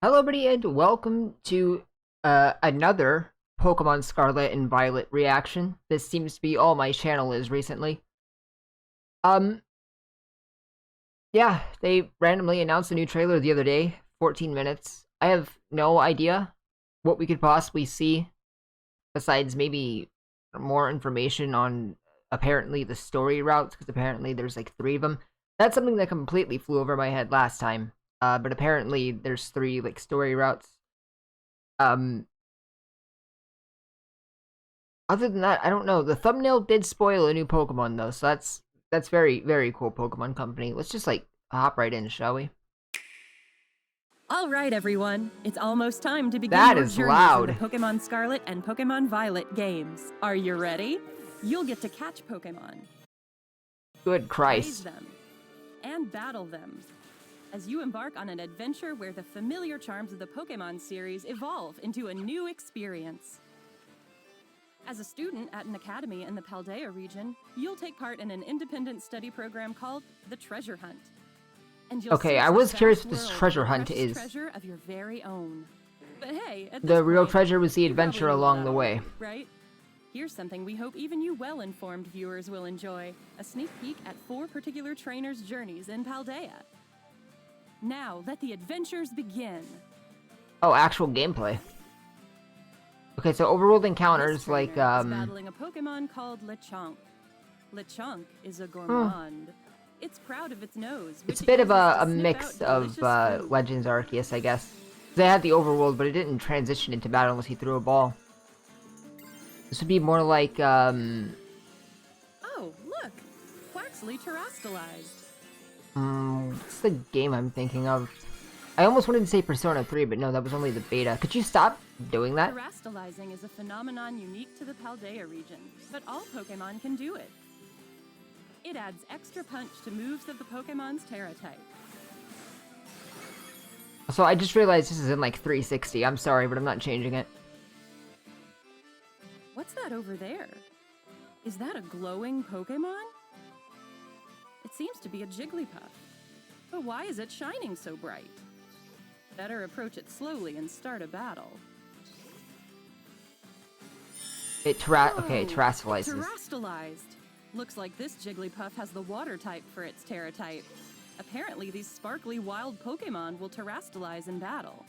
Hello, everybody, and welcome to another Pokemon Scarlet and Violet reaction. This seems to be all my channel is recently. Um, yeah, they randomly announced a new trailer the other day, 14 minutes. I have no idea what we could possibly see, besides maybe more information on apparently the story routes, because apparently there's like three of them. That's something that completely flew over my head last time. But apparently there's three like story routes. Um, Other than that, I don't know. The thumbnail did spoil a new Pokemon though, so that's very cool. Pokemon Company. Let's just like hop right in, shall we? All right, everyone. It's almost time to begin That your is journeys loud. in the Pokemon Scarlet and Pokemon Violet games. Are you ready? You'll get to catch Pokemon, Good raise Christ. them, and battle them as you embark on an adventure where the familiar charms of the Pokemon series evolve into a new experience. As a student at an academy in the Paldea region, you'll take part in an independent study program called the Treasure Hunt. And you'll Okay, search I the was curious vast what this world treasure for hunt precious is. treasure of your very own. But hey, at this The real point, treasure was the you probably adventure knew along that the way. already, right? Here's something we hope even you well-informed viewers will enjoy: a sneak peek at 4 particular trainers' journeys in Paldea. Now, let the adventures begin. Oh, actual gameplay. Okay, so overworld encounters This trainer like is battling a Pokemon called Lechonk. Lechonk is a gourmand. It's proud of its nose, which it's a it bit of uses a to sniff mix out of delicious food. Legends Arceus, I guess. They had the overworld, but it didn't transition into battle unless he threw a ball. This would be more like Oh, look! Quaxley terastallized. what's the game I'm thinking of? I almost wanted to say Persona 3, but no, that was only the beta. Could you stop doing that? Terastallizing is a phenomenon unique to the Paldea region, but all Pokemon can do it. It adds extra punch to moves of the Pokemon's Terra type. So I just realized this is in like 360. I'm sorry, but I'm not changing it. What's that over there? Is that a glowing Pokemon? It seems to be a Jigglypuff. But why is it shining so bright? Better approach it slowly and start a battle. Okay, it Whoa, terastallizes. Terastallized. Looks like this Jigglypuff has the water type for its Terra type. Apparently, these sparkly wild Pokemon will terastallize in battle.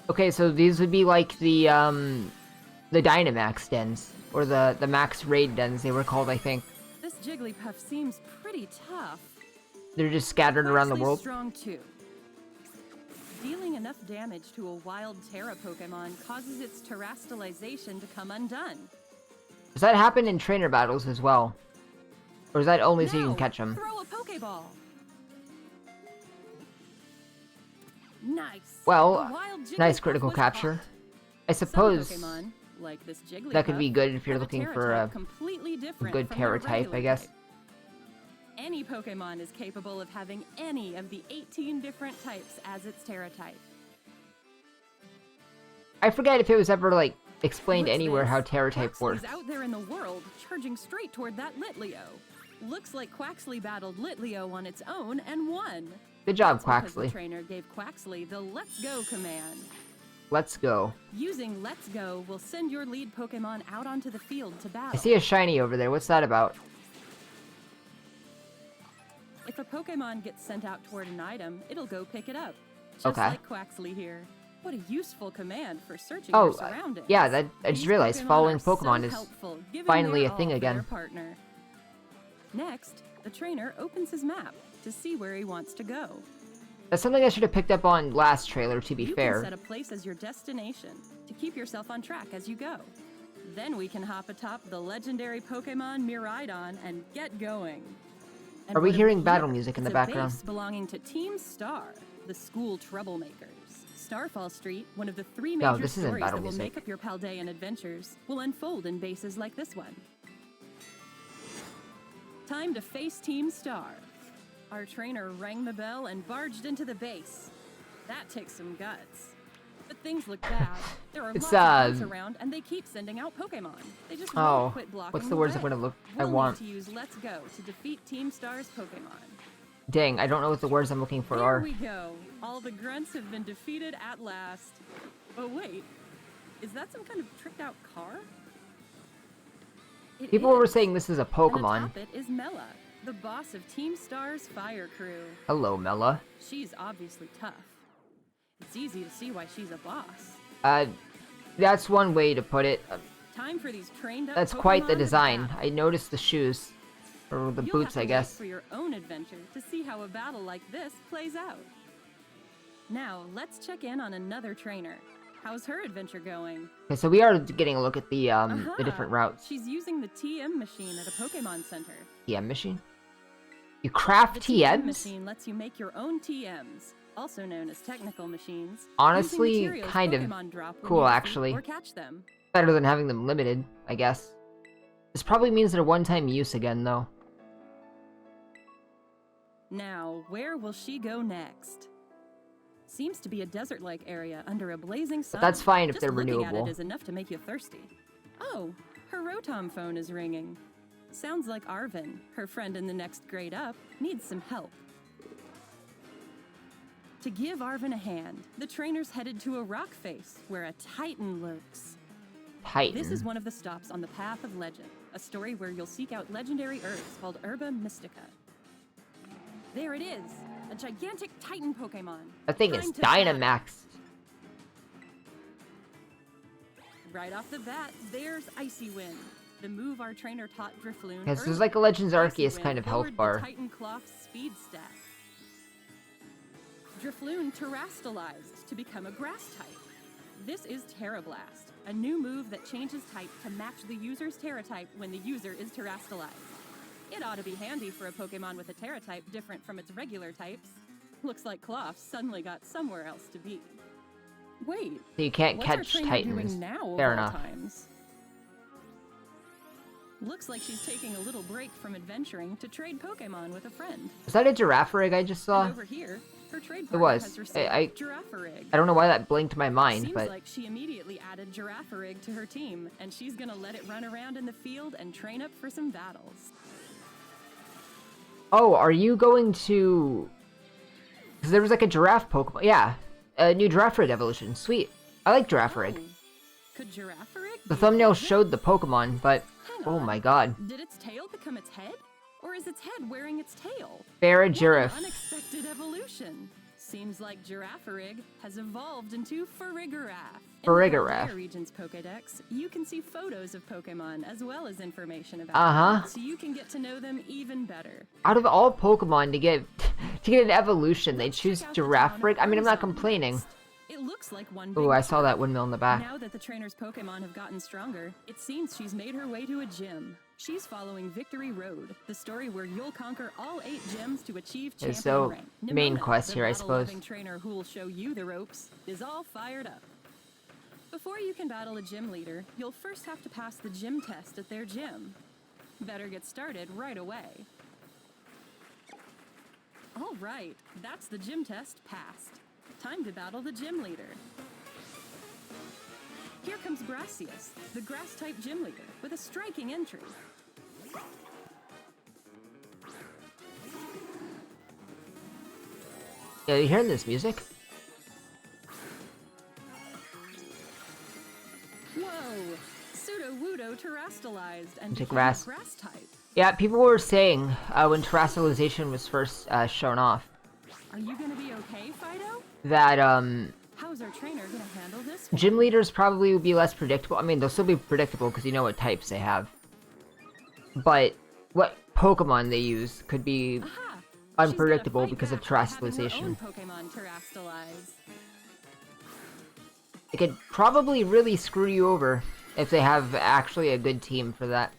Okay, so these would be like the Dynamax dens, or the Max Raid dens they were called, I think. This Jigglypuff seems pretty tough. They're just scattered around the Quaxly's world. strong too. Dealing enough damage to a wild Terra Pokemon causes its terastallization to come undone. Does that happen in trainer battles as well? Or is that only so you can Now, catch them? throw a Pokeball. Nice. Well, The wild nice Jigglypuff critical was capture. caught. I Some suppose Pokemon, like this Jigglypuff, that could be good if you're have looking Terra for type a completely different good from Terra their type, I regular guess. type. Any Pokemon is capable of having any of the 18 different types as its Terra type. I forget if it was ever, like, explained What's anywhere this? how Terra type Quaxly's works. out there in the world, charging straight toward that Litleo. Looks like Quaxly battled Litleo on its own and won. Good job, That's because the Quaxly. trainer gave Quaxly the Let's Go command. Let's go. Using Let's Go will send your lead Pokemon out onto the field to battle. I see a shiny over there. What's that about? If a Pokemon gets sent out toward an item, it'll go pick it up. Just Okay. like Quaxly here. What a useful command for searching Oh, your surroundings. yeah, that I just These realized following are so Pokemon is helpful, giving finally their a thing all for their again. partner. Next, the trainer opens his map to see where he wants to go. That's something I should have picked up on last trailer, to be You fair. can set a place as your destination to keep yourself on track as you go. Then we can hop atop the legendary Pokemon Miraidon and get going. And Are we what do hearing hear? battle music in It's the a background? base belonging to Team Star, the school troublemakers. Starfall Street, one of the 3 No, major this isn't stories battle that will music. make up your Paldean adventures, will unfold in bases like this one. Time to face Team Star. Our trainer rang the bell and barged into the base. That takes some guts. But things look bad. There are It's, lots of bugs around, and they keep sending out Pokemon. They just Oh, won't quit blocking what's the words I'm way. gonna look? I We'll want. need to use Let's Go to defeat Team Star's Pokemon. Dang, I don't know what the words I'm looking for Here are. we go. All the grunts have been defeated at last. Oh wait, is that some kind of tricked out car? It People were is. saying this is a And Pokemon. atop it is Mela, the boss of Team Star's fire crew. Hello, Mela. She's obviously tough. It's easy to see why she's a boss. That's one way to put it. Time for these trained up That's Pokemon quite the to design. battle. I noticed the shoes. Or the You'll boots, have I to guess. wait for your own adventure to see how a battle like this plays out. Now, let's check in on another trainer. How's her adventure going? Okay, so we are getting a look at the different Aha! routes. She's using the TM machine at a Pokemon Center. TM machine? You craft The TM TMs? machine lets you make your own TMs, also known as technical machines. Honestly, using materials kind of Pokemon drop when cool, you defeat actually. Or catch them. Better than having them limited, I guess. This probably means they're one-time use again, though. Now, where will she go next? Seems to be a desert-like area under a blazing sun. But that's fine if Just they're looking renewable. at it is enough to make you thirsty. Oh, her Rotom phone is ringing. Sounds like Arvin, her friend in the next grade up, needs some help. To give Arvin a hand, the trainer's headed to a rock face where a Titan lurks. Titan. This is one of the stops on the Path of Legend, a story where you'll seek out legendary herbs called Herba Mystica. There it is, a gigantic Titan Pokemon. I think Time it's to battle. Dynamax. Right off the bat, there's Icy Wind, the move our trainer taught Drifloon. This is early. like a Legends Icy Arceus Wind kind of lowered health bar. The Titan Cloth's speed stat. Drifloon terrastalized to become a grass type. This is Terra Blast, a new move that changes type to match the user's Terra type when the user is terrastalized. It ought to be handy for a Pokemon with a Terra type different from its regular types. Looks like Cloth suddenly got somewhere else to be. Wait, So you can't what's our catch trainer Titans. doing now of Fair all enough. times? Looks like she's taking a little break from adventuring to trade Pokemon with a friend. Is that a Girafarig I just saw? And over here, her trade It partner was. has received I Girafarig. don't know why that blinked my mind, Seems but like she immediately added Girafarig to her team, and she's gonna let it run around in the field and train up for some battles. oh, are you going to? Because there was like a giraffe Pokemon. Yeah, a new Girafarig evolution. Sweet. I like Girafarig. Oh, could Girafarig The be thumbnail Arvin? showed the Pokemon, but Hang oh on. my god, Did its tail become its head? Or is its head wearing its tail? Farigiraf. What an unexpected evolution. Seems like Girafarig has evolved into Farigaraf. In the Farigaraf. Paldea region's Pokédex, you can see photos of Pokemon as well as information about Uh-huh. them, so you can get to know them even better. Out of all Pokemon to get an evolution, they choose Check out the town of Girafarig. I mean, I'm not Arzon complaining. next. It looks like one big Oh, I saw park. that windmill in the back. Now that the trainer's Pokemon have gotten stronger, it seems she's made her way to a gym. She's following Victory Road, the story where you'll conquer all 8 gyms to achieve Okay, champion so, rank. main Nimona, quest the here, I suppose. battle-loving trainer who'll show you the ropes, is all fired up. Before you can battle a gym leader, you'll first have to pass the gym test at their gym. Better get started right away. All right, that's the gym test passed. Time to battle the gym leader. Here comes Gracias, the grass-type gym leader, with a striking entry. Yeah, you hearing this music? Whoa! Pseudo-Wudo terrastalized and Into became grass. a grass type. Yeah, people were saying when terrestrialization was first shown off Are you gonna be okay, Fido? that How's our trainer gonna handle this one? gym leaders probably would be less predictable. I mean, they'll still be predictable because you know what types they have. But what Pokemon they use could be Aha! unpredictable She's gonna because of fight back by having her terrestrialization. own Pokemon terrastalize. It could probably really screw you over if they have actually a good team for that.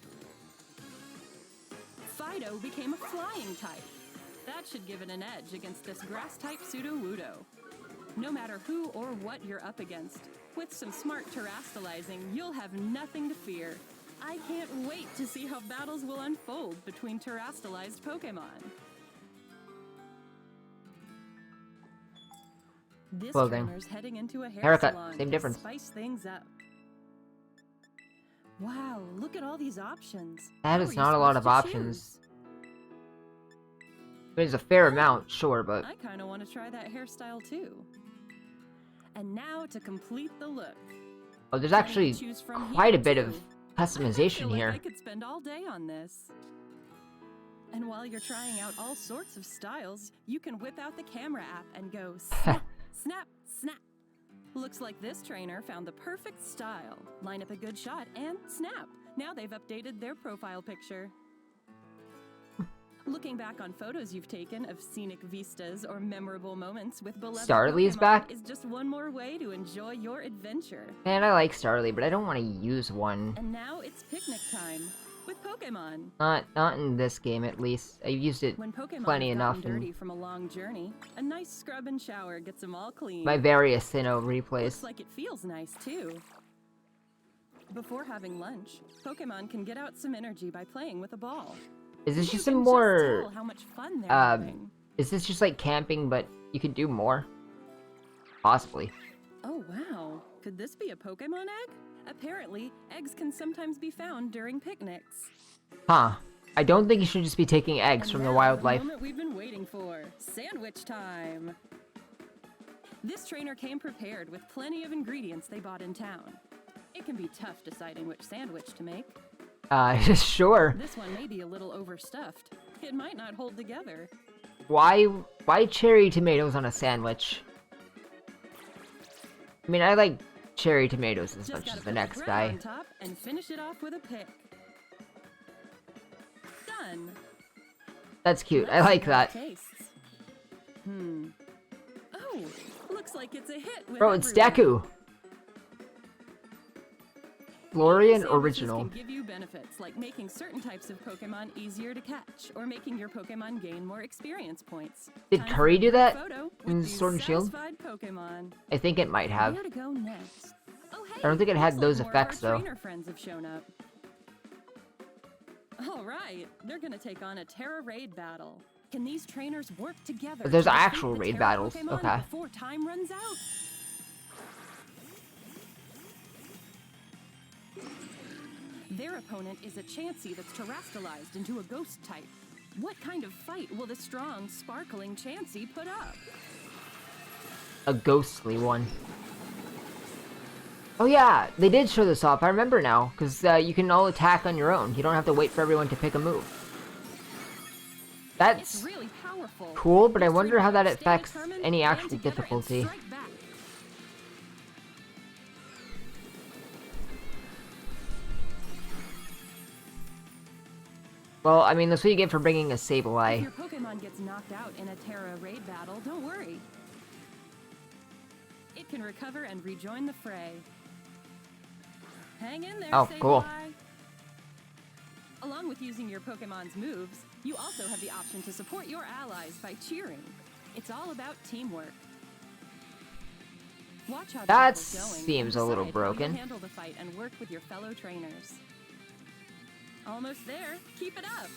Fido became a flying type. That should give it an edge against this grass-type Pseudo-Wudo. No matter who or what you're up against, with some smart terrastalizing, you'll have nothing to fear. I can't wait to see how battles will unfold between terrastalized Pokemon. This Clothing. trainer's heading into a hair Haircut, salon same to difference. spice things up. Wow, look at all these options. That How is are you not a lot supposed of to options. choose? There's a fair amount, sure, but... I kind of want to try that hairstyle too. And now to complete the look. Oh, there's actually quite a bit of customization here. I could spend all day on this. And while you're trying out all sorts of styles, you can whip out the camera app and go snap, snap, snap. Looks like this trainer found the perfect style. Line up a good shot and snap. Now they've updated their profile picture. Looking back on photos you've taken of scenic vistas or memorable moments with beloved Starly's Pokémon back? is just one more way to enjoy your adventure. Man, I like Starly, but I don't want to use one. And now it's picnic time with Pokémon. Not in this game, at least. I've used it When Pokémon plenty have enough gotten dirty in from a long journey, a nice scrub and shower gets them all clean. my various Sinnoh replays. Looks like it feels nice too. Before having lunch, Pokémon can get out some energy by playing with a ball. Is this You just can some more... tell how much fun they're having. Is this just like camping, but you can do more? Possibly. Oh wow, could this be a Pokémon egg? Apparently, eggs can sometimes be found during picnics. Huh. I don't think you should just be taking eggs And from the now, wildlife. The moment we've been waiting for, sandwich time. This trainer came prepared with plenty of ingredients they bought in town. It can be tough deciding which sandwich to make. Sure. This one may be a little overstuffed. It might not hold together. Why cherry tomatoes on a sandwich? I mean, I like cherry tomatoes as Just much gotta as the put next bread guy. on top and finish it off with a pick. Done. That's cute. I Let's like see how it that. tastes. Oh, looks like it's a hit with Bro, it's everyone. Deku. Florian Sandwiches original. can give you benefits like making certain types of Pokémon easier to catch, or making your Pokémon gain more experience points. Did Time for Curry a do quick that photo in with these Sword and Shield? satisfied Pokémon. I think it might have. Where to go next? Oh, hey, I don't think it had looks like those more of effects, our though. trainer friends have shown up. All right, they're gonna take on a Terra Raid battle. Can these trainers work together? But there's to defeat actual the raid Terra battles, Pokémon okay. Before time runs out. Their opponent is a Chansey that's terrestrialized into a ghost type. What kind of fight will the strong, sparkling Chansey put up? A ghostly one. Oh yeah, they did show this off. I remember now, because you can all attack on your own. You don't have to wait for everyone to pick a move. It's That's really powerful. cool, but I These wonder how that trainers stay affects determined, any band actual together, and difficulty. strike back. Well, I mean, that's what you get for bringing a If Sableye. your Pokemon gets knocked out in a Terra Raid battle, don't worry. It can recover and rejoin the fray. Hang in there, Oh, cool. Sableye. Along with using your Pokemon's moves, you also have the option to support your allies by cheering. It's all about teamwork. Watch how the That battle's going seems and a little decide how you'll broken. handle the fight and work with your fellow trainers. Almost there. Keep it up.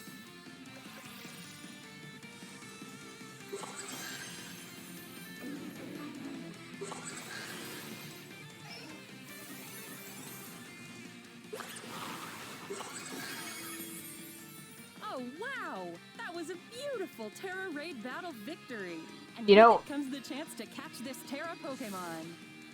Oh wow! That was a beautiful Terra Raid battle victory. And You know- with it comes the chance to catch this Terra Pokemon.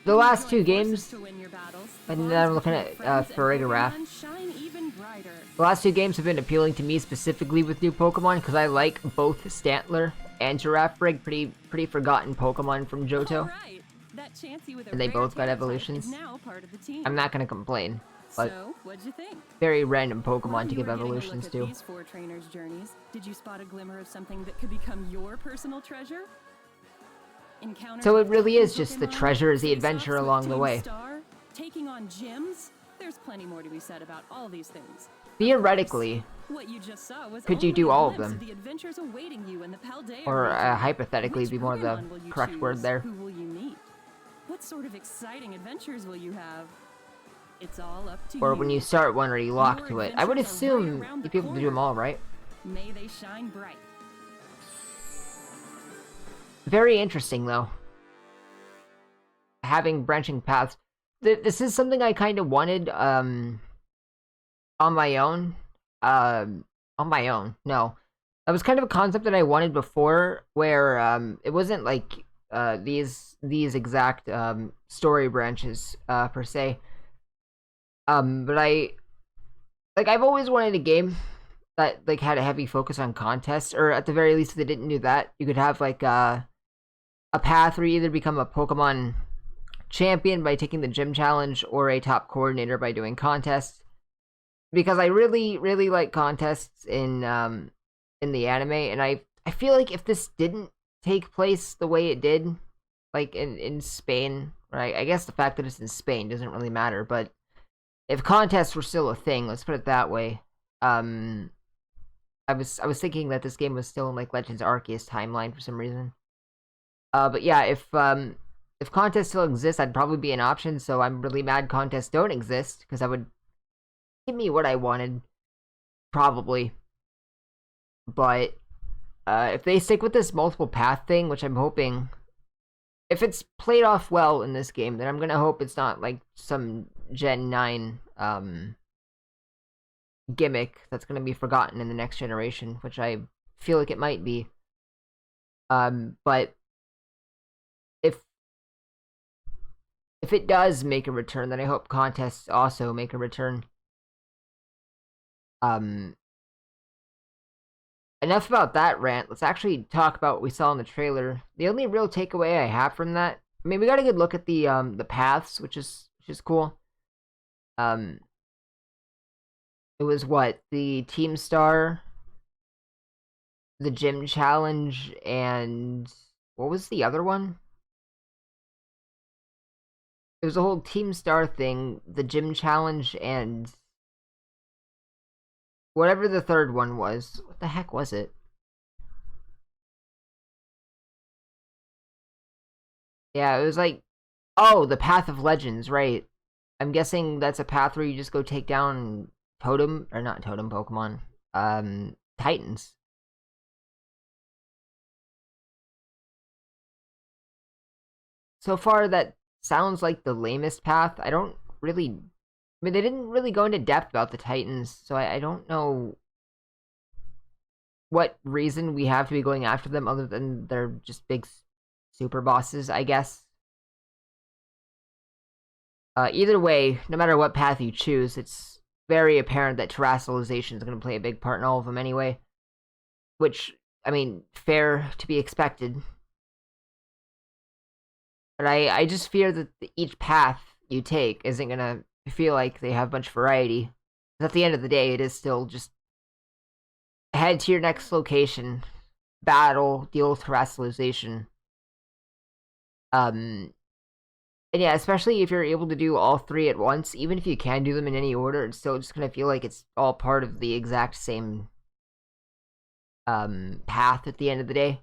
The When you last join two forces games, to win your battles, and bonds then I'm looking between at friends and Farigaraf. Pokemon shine even brighter. The last two games have been appealing to me specifically with new Pokemon because I like both Stantler and Giraffrig, pretty forgotten Pokemon from Johto. Alright, that Chansey with a And they rare both got Terra type evolutions. is now part of the team. I'm not gonna complain, but So, what'd you think? very random While Pokemon to you give were getting a look evolutions at to. These four trainers' journeys, did you spot a glimmer of something that could become your personal treasure? Encounters So it with really different is just the Pokemon, treasure is the face-offs adventure with along the Team way. Star, taking on gyms. There's plenty more to be said about all these things. Theoretically, What you just saw was Could you only do a all of glimpse them? the adventures awaiting you in the Paldea or region. hypothetically Which be more the Pokemon will you correct word choose? there. Who will you meet? What sort of exciting adventures will you have? It's all up to Or you. when you start one, are you locked Your to it? I would adventures are right assume around the you'd be able to do them corner. all, right? May they shine bright. Very interesting, though. Having branching paths. This is something I kind of wanted, on my own. On my own. No. that was kind of a concept that I wanted before, where it wasn't like these exact story branches per se. But I've always wanted a game that like had a heavy focus on contests, or at the very least, if they didn't do that, you could have like a path where you either become a Pokemon champion by taking the gym challenge, or a top coordinator by doing contests. Because I really like contests in the anime, and I feel like if this didn't take place the way it did, like in Spain, right? I guess the fact that it's in Spain doesn't really matter, but if contests were still a thing, let's put it that way. Um, I was thinking that this game was still in like Legends Arceus timeline for some reason. But yeah, if contests still exist, I'd probably be an option. So I'm really mad contests don't exist, because that would give me what I wanted, probably. But if they stick with this multiple path thing, which I'm hoping, if it's played off well in this game, then I'm gonna hope it's not like some Gen 9 gimmick that's gonna be forgotten in the next generation, which I feel like it might be. But if if it does make a return, then I hope contests also make a return. Um, Enough about that rant. Let's actually talk about what we saw in the trailer. The only real takeaway I have from that, I mean, we got a good look at the paths, which is cool. Um, it was what, the Team Star, the Gym Challenge, and what was the other one? It was a whole Team Star thing, the Gym Challenge, and whatever the third one was. What the heck was it? Yeah, it was like, oh, the Path of Legends, right? I'm guessing that's a path where you just go take down totem, or not totem Pokemon, Titans. So far, that sounds like the lamest path. I don't really. I mean, they didn't really go into depth about the Titans, so I don't know what reason we have to be going after them other than they're just big super bosses, I guess. Either way, no matter what path you choose, it's very apparent that terrestrialization is going to play a big part in all of them anyway. Which, I mean, fair to be expected. But I just fear that each path you take isn't going to feel like they have much variety. At the end of the day, it is still just head to your next location, battle, deal with terrestrialization. And yeah, especially if you're able to do all three at once, even if you can do them in any order, it's still just gonna feel like it's all part of the exact same path at the end of the day.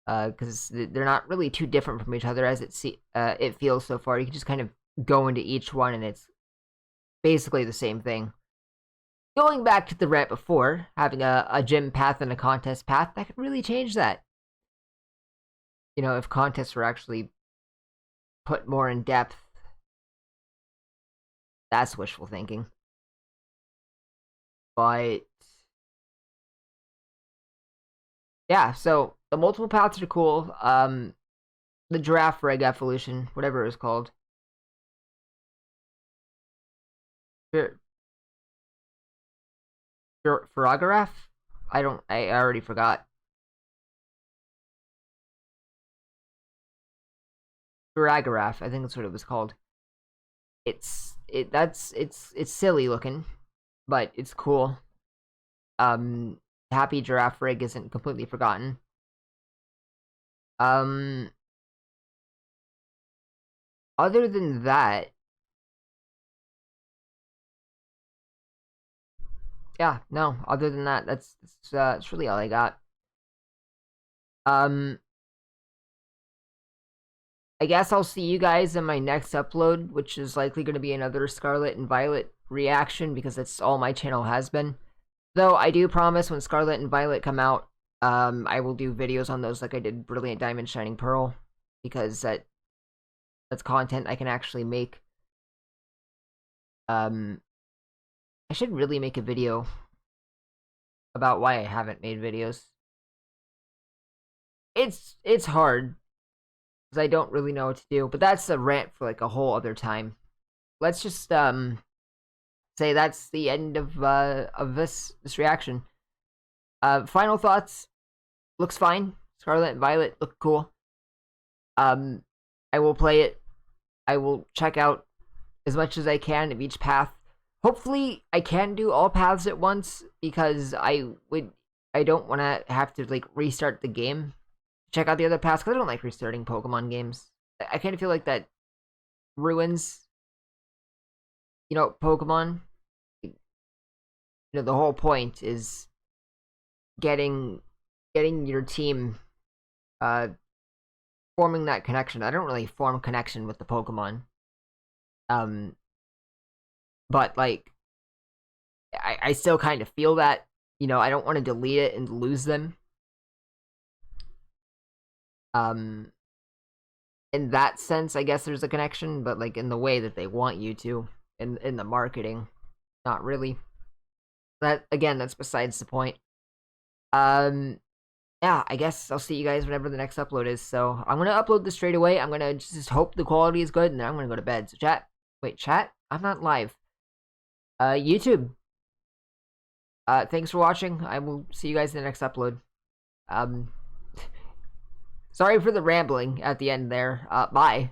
Because they're not really too different from each other as it feels so far. You can just kind of go into each one, and it's basically the same thing. Going back to the rant before, having a gym path and a contest path, that could really change that. You know, if contests were actually put more in depth, that's wishful thinking. But yeah, so the multiple paths are cool. The giraffe reg evolution, whatever it was called. Farigaraf? I already forgot. Farigaraf, I think that's what it was called. It's silly looking, but it's cool. Um, Happy Giraffe Rig isn't completely forgotten. Um, Other than that, yeah, no. Other than that, that's really all I got. Um, I guess I'll see you guys in my next upload, which is likely going to be another Scarlet and Violet reaction, because that's all my channel has been. Though I do promise when Scarlet and Violet come out, I will do videos on those like I did Brilliant Diamond Shining Pearl, because that's content I can actually make. I should really make a video about why I haven't made videos. It's hard because I don't really know what to do, but that's a rant for like a whole other time. Let's just say that's the end of this reaction. Final thoughts. Looks fine. Scarlet and Violet look cool. I will play it. I will check out as much as I can of each path. Hopefully, I can do all paths at once because I don't want to have to like restart the game, check out the other paths because I don't like restarting Pokemon games. I kind of feel like that ruins, Pokemon. The whole point is getting your team uh forming that connection. I don't really form connection with the Pokemon. Um but like I still kind of feel that, I don't want to delete it and lose them. Um in that sense, I guess there's a connection, but like in the way that they want you to in the marketing, not really. That again, that's besides the point. Um yeah, I guess I'll see you guys whenever the next upload is. So I'm gonna upload this straight away. I'm gonna just hope the quality is good, and then I'm gonna go to bed. So chat. I'm not live. YouTube. Thanks for watching. I will see you guys in the next upload. Um, sorry for the rambling at the end there. Bye.